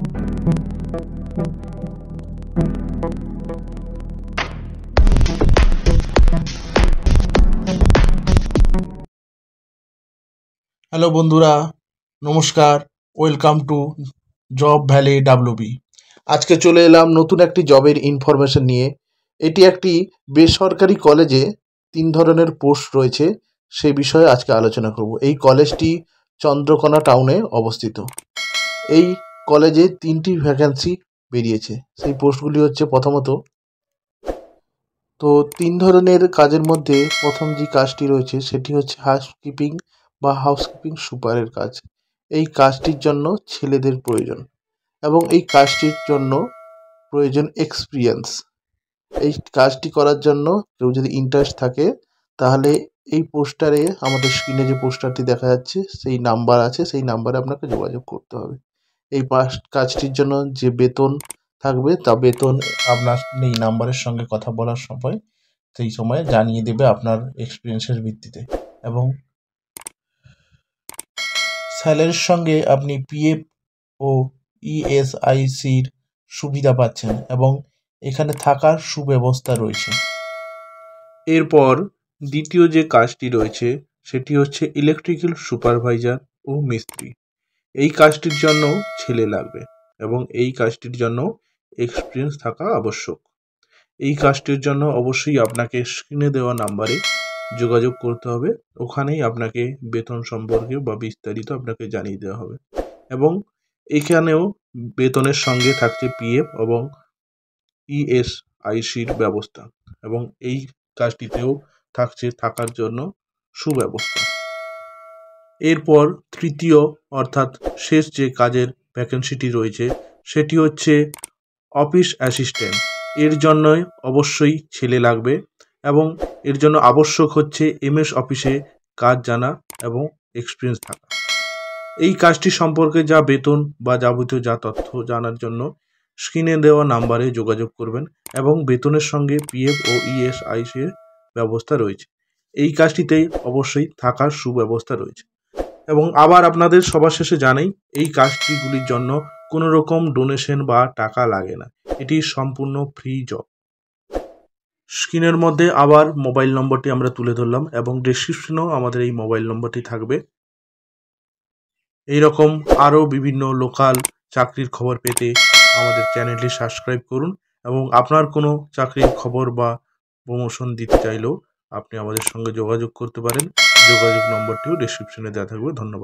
Hello বন্ধুরা, নমস্কার। Welcome to job valley WB. আজকে চলে এলাম নতুন একটি জবের ইনফরমেশন নিয়ে। এটি একটি বেসরকারি কলেজে 3 ধরনের পোস্ট রয়েছে, সেই বিষয়ে আজকে আলোচনা করব। এই কলেজটি চন্দ্রকোনা টাউনে অবস্থিত। এই কলেজে 3টি ভ্যাকেন্সি বেরিয়েছে। সেই পোস্টগুলি হচ্ছে প্রথমত, তো 3 ধরনের কাজের মধ্যে প্রথম যে কাজটি রয়েছে সেটি হচ্ছে হাউসকিপিং বা হাউসকিপিং সুপারের কাজ। এই কাজটির জন্য ছেলেদের প্রয়োজন এবং এই কাজটির জন্য প্রয়োজন এক্সপিরিয়েন্স। এই কাজটি করার জন্য কেউ যদি ইন্টারেস্ট থাকে তাহলে এই পোস্টারে, আমাদের স্ক্রিনে যে পোস্টারটি দেখা যাচ্ছে সেই নাম্বার আছে, সেই নাম্বারে আপনাকে যোগাযোগ করতে হবে। এই কাজটির জন্য যে বেতন থাকবে তা বেতন আপনার এই নাম্বারের সঙ্গে কথা বলার সময় সেই সময়ে জানিয়ে দেবে আপনার এক্সপিরিয়েন্সের ভিত্তিতে। এবং স্যালারির সঙ্গে আপনি পিএফ ও ইএসআইসির সুবিধা পাচ্ছেন এবং এখানে থাকার সুব্যবস্থা রয়েছে। এরপর দ্বিতীয় যে কাজটি রয়েছে সেটি হচ্ছে ইলেকট্রিক্যাল সুপারভাইজার ও মিস্ত্রি। এই কাজটির জন্য ছেলে লাগবে এবং এই কাজটির জন্য এক্সপিরিয়েন্স থাকা আবশ্যক। এই কাজটির জন্য অবশ্যই আপনাকে স্ক্রিনে দেওয়া নাম্বারে যোগাযোগ করতে হবে। ওখানেই আপনাকে বেতন সম্পর্কে বা বিস্তারিত আপনাকে জানিয়ে দেওয়া হবে। এবং এখানেও বেতনের সঙ্গে থাকছে পিএফ এবং ইএসআইসির ব্যবস্থা এবং এই কাজটিতেও থাকছে থাকার জন্য সুব্যবস্থা। এরপর তৃতীয় অর্থাৎ শেষ যে কাজের ভ্যাকেন্সিটি রয়েছে সেটি হচ্ছে অফিস অ্যাসিস্ট্যান্ট। এর জন্যই অবশ্যই ছেলে লাগবে এবং এর জন্য আবশ্যক হচ্ছে এমএস অফিসে কাজ জানা এবং এক্সপিরিয়েন্স থাকা। এই কাজটি সম্পর্কে যা বেতন বা যাবতীয় যা তথ্য জানার জন্য স্ক্রিনে দেওয়া নাম্বারে যোগাযোগ করবেন এবং বেতনের সঙ্গে পিএফ ও ইএসআইসি এর ব্যবস্থা রয়েছে। এই কাজটিতে অবশ্যই থাকার সুব্যবস্থা রয়েছে। এবং আবার আপনাদের সবার শেষে জানাই, এই কাজটিগুলির জন্য কোনো রকম ডোনেশন বা টাকা লাগে না। এটি সম্পূর্ণ ফ্রি জব। স্ক্রিনের মধ্যে আবার মোবাইল নম্বরটি আমরা তুলে ধরলাম এবং ডেসক্রিপশনেও আমাদের এই মোবাইল নম্বরটি থাকবে। এইরকম আরও বিভিন্ন লোকাল চাকরির খবর পেতে আমাদের চ্যানেলটি সাবস্ক্রাইব করুন এবং আপনার কোনো চাকরির খবর বা প্রমোশন দিতে চাইলেও আপনি আমাদের সঙ্গে যোগাযোগ করতে পারেন। যোগাযোগ নম্বরটিও ডেসক্রিপশনে দেওয়া থাকবে। ধন্যবাদ।